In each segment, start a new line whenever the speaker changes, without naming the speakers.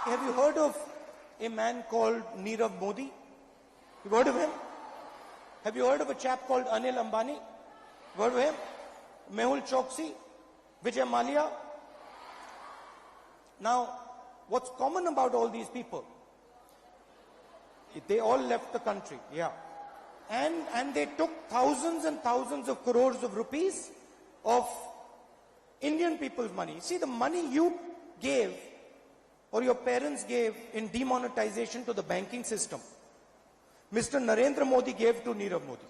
Have you heard of a man called Nirav Modi? You've heard of him? Have you heard of a chap called Anil Ambani? You've heard of him? Mehul Choksi? Vijay Mallya? Now, what's common about all these people? They all left the country, yeah. And they took thousands and thousands of crores of rupees of Indian people's money. See, the money you gave or your parents gave in demonetization to the banking system, Mr. Narendra Modi gave to Nirav Modi.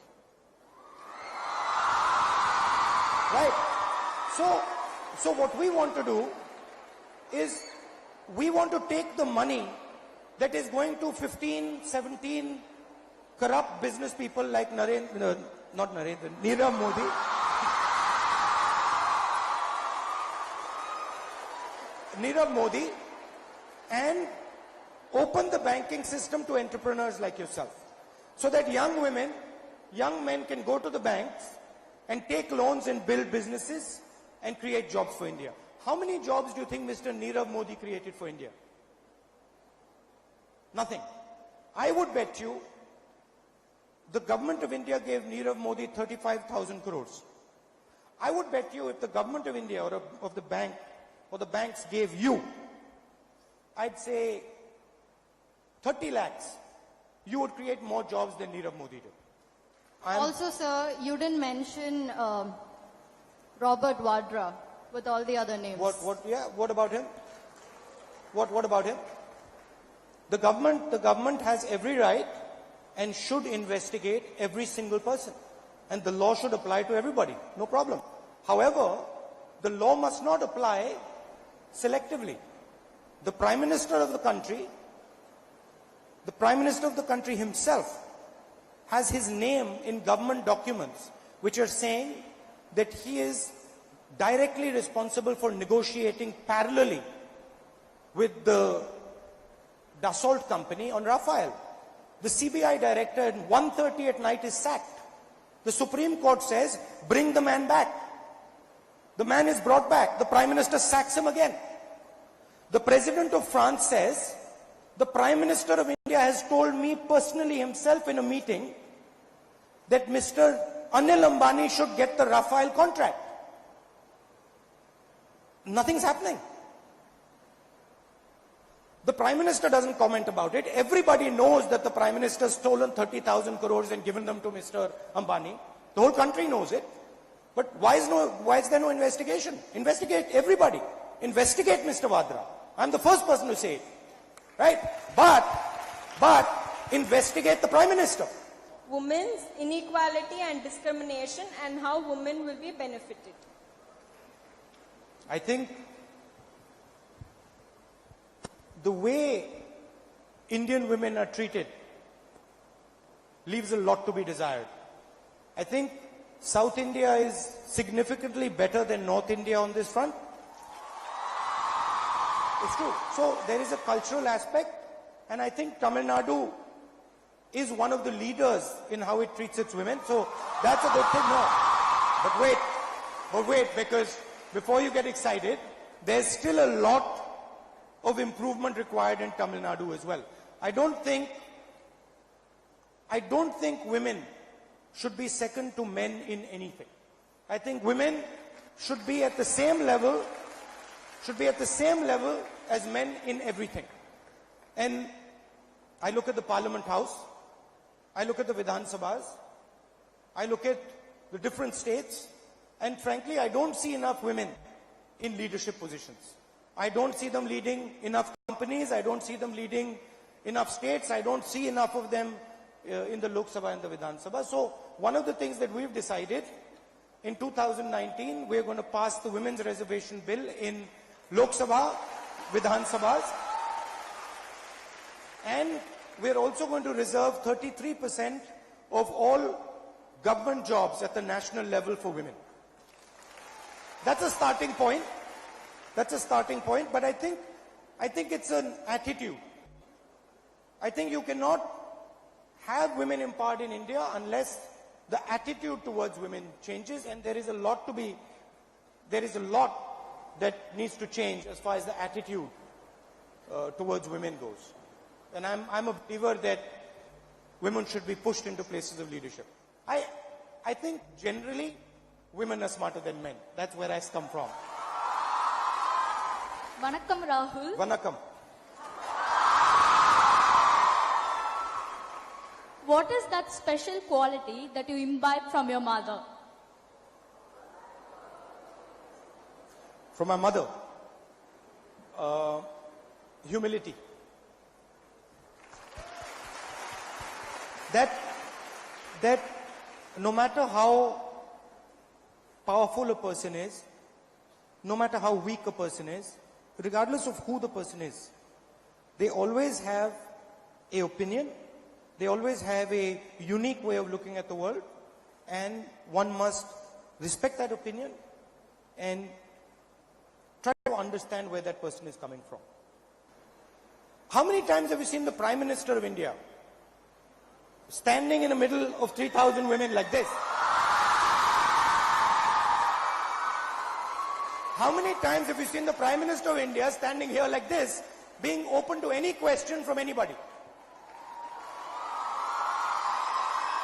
Right? So what we want to do is we want to take the money that is going to 15, 17 corrupt business people like Nirav Modi. Nirav Modi, and open the banking system to entrepreneurs like yourself. So that young women, young men can go to the banks and take loans and build businesses and create jobs for India. How many jobs do you think Mr. Nirav Modi created for India? Nothing. I would bet you the government of India gave Nirav Modi 35,000 crores. I would bet you if the government of India or of the bank or the banks gave you, I'd say 30 lakhs, you would create more jobs than Nirav Modi did.
Also, sir, you didn't mention Robert Vadra with all the other names.
What about him? What about him? The government has every right and should investigate every single person. And the law should apply to everybody, no problem. However, the law must not apply selectively. The Prime Minister of the country himself has his name in government documents which are saying that he is directly responsible for negotiating parallelly with the Dassault company on Rafale. The CBI director at 1:30 at night is sacked. The Supreme Court says, bring the man back. The man is brought back. The Prime Minister sacks him again. The President of France says, the Prime Minister of India has told me personally himself in a meeting that Mr. Anil Ambani should get the Rafale contract. Nothing's happening. The Prime Minister doesn't comment about it. Everybody knows that the Prime Minister has stolen 30,000 crores and given them to Mr. Ambani. The whole country knows it. But why is there no investigation? Investigate everybody. Investigate Mr. Vadra. I'm the first person to say it. Right? But investigate the Prime Minister.
Women's inequality and discrimination and how women will be benefited.
I think the way Indian women are treated leaves a lot to be desired. I think South India is significantly better than North India on this front. It's true. So there is a cultural aspect, and I think Tamil Nadu is one of the leaders in how it treats its women. So that's a good thing. No. But wait, because before you get excited, there's still a lot of improvement required in Tamil Nadu as well. I don't think women should be second to men in anything. I think women should be at the same level as men in everything. And I look at the Parliament House, I look at the Vidhan Sabhas, I look at the different states, and frankly, I don't see enough women in leadership positions. I don't see them leading enough companies, I don't see them leading enough states, I don't see enough of them in the Lok Sabha and the Vidhan Sabha. So one of the things that we've decided, in 2019, we're going to pass the Women's Reservation Bill in Lok Sabha, Vidhan Sabhas, and we're also going to reserve 33% of all government jobs at the national level for women. That's a starting point. But I think it's an attitude. I think you cannot have women empowered in India unless the attitude towards women changes, and there is a lot that needs to change as far as the attitude towards women goes. And I'm a believer that women should be pushed into places of leadership. I think generally women are smarter than men. That's where I come from.
Vanakkam Rahul.
Vanakkam.
What is that special quality that you imbibe from your mother?
From my mother, humility. That no matter how powerful a person is, no matter how weak a person is, regardless of who the person is, they always have an opinion, they always have a unique way of looking at the world, and one must respect that opinion and try to understand where that person is coming from. How many times have you seen the Prime Minister of India standing in the middle of 3,000 women like this? How many times have you seen the Prime Minister of India standing here like this, being open to any question from anybody?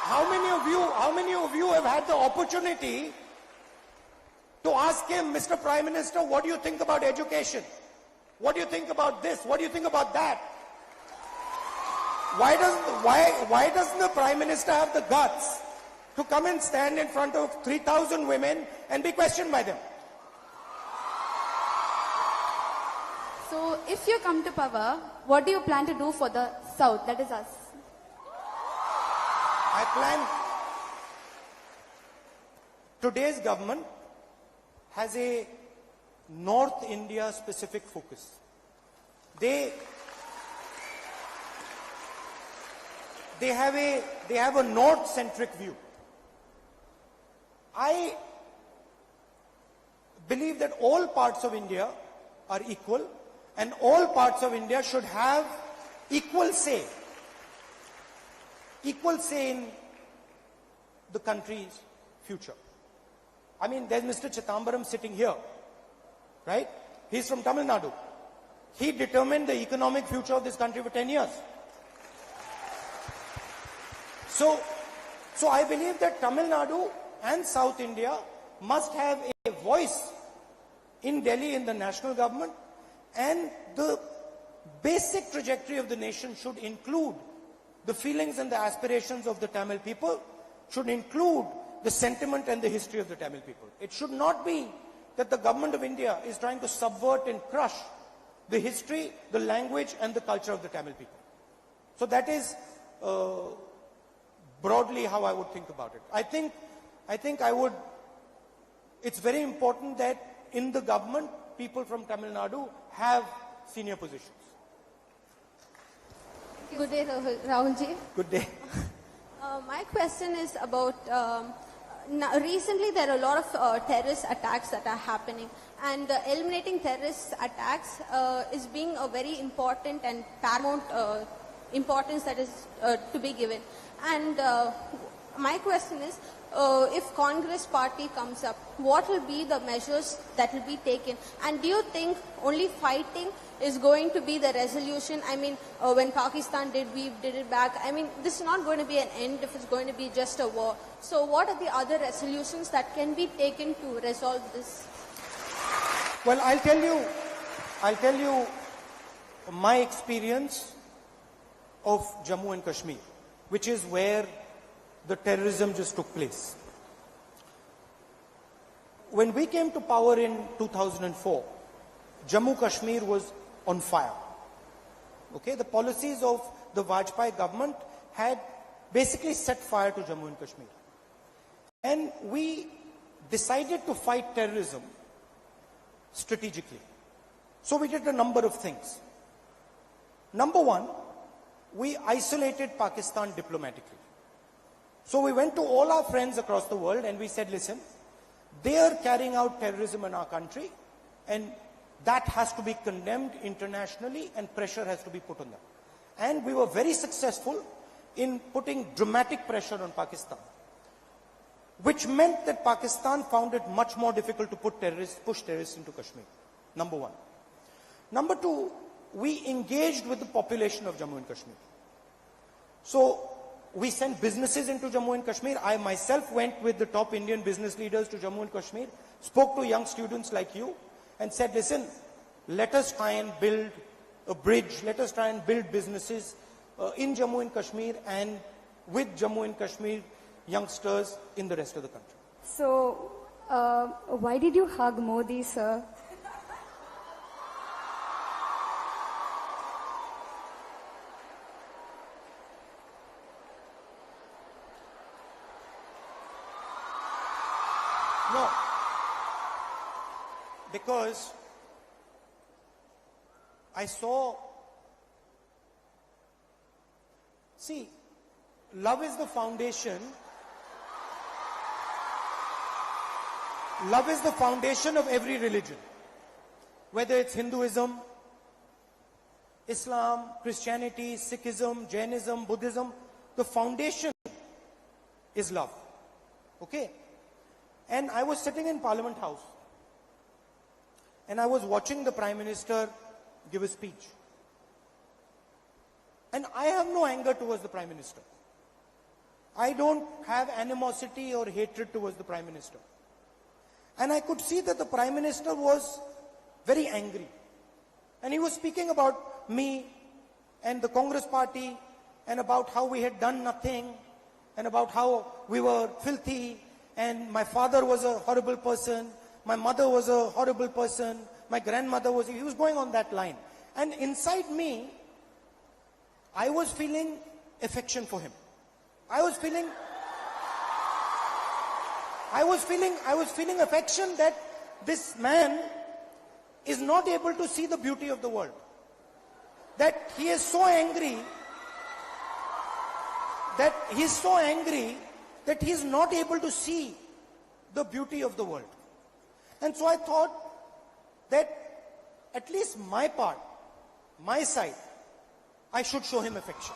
How many of you have had the opportunity to ask him, Mr. Prime Minister, what do you think about education? What do you think about this? What do you think about that? Why doesn't the Prime Minister have the guts to come and stand in front of 3,000 women and be questioned by them?
So, if you come to power, what do you plan to do for the South, that is us?
I plan. Today's government has a North India specific focus. They have a North centric view. I believe that all parts of India are equal and all parts of India should have equal say in the country's future. I mean, there's Mr. Chithambaram sitting here, right? He's from Tamil Nadu. He determined the economic future of this country for 10 years. So I believe that Tamil Nadu and South India must have a voice in Delhi in the national government, and the basic trajectory of the nation should include the feelings and the aspirations of the Tamil people, should include the sentiment and the history of the Tamil people. It should not be that the government of India is trying to subvert and crush the history, the language and the culture of the Tamil people. So that is broadly how I would think about it. I think it's very important that in the government, people from Tamil Nadu have senior positions.
Good day, Rahul ji.
Good day.
My question is about, recently there are a lot of terrorist attacks that are happening, and eliminating terrorist attacks is being a very important and paramount importance that is to be given. And my question is, if Congress party comes up, what will be the measures that will be taken? And do you think only fighting is going to be the resolution? I mean, when Pakistan we did it back. I mean, this is not going to be an end if it's going to be just a war. So what are the other resolutions that can be taken to resolve this?
Well, I'll tell you my experience of Jammu and Kashmir, which is where the terrorism just took place. When we came to power in 2004, Jammu Kashmir was on fire. Okay, the policies of the Vajpayee government had basically set fire to Jammu and Kashmir. And we decided to fight terrorism strategically. So we did a number of things. Number one, we isolated Pakistan diplomatically. So we went to all our friends across the world and we said, listen, they are carrying out terrorism in our country and that has to be condemned internationally and pressure has to be put on them. And we were very successful in putting dramatic pressure on Pakistan, which meant that Pakistan found it much more difficult to push terrorists into Kashmir. Number one. Number two, we engaged with the population of Jammu and Kashmir. So we sent businesses into Jammu and Kashmir. I myself went with the top Indian business leaders to Jammu and Kashmir, spoke to young students like you, and said, listen, let us try and build a bridge, let us try and build businesses in Jammu and Kashmir and with Jammu and Kashmir youngsters in the rest of the country.
So, why did you hug Modi, sir?
No, because I saw, see, love is the foundation. Love is the foundation of every religion. Whether it's Hinduism, Islam, Christianity, Sikhism, Jainism, Buddhism, the foundation is love. Okay? And I was sitting in Parliament House and I was watching the Prime Minister give a speech. And I have no anger towards the Prime Minister. I don't have animosity or hatred towards the Prime Minister. And I could see that the Prime Minister was very angry. And he was speaking about me and the Congress party and about how we had done nothing and about how we were filthy and my father was a horrible person, my mother was a horrible person, my grandmother was, he was going on that line. And inside me, I was feeling affection for him. I was feeling affection that this man is not able to see the beauty of the world. That he is so angry that he is not able to see the beauty of the world. And so I thought that at least my part, my side, I should show him affection.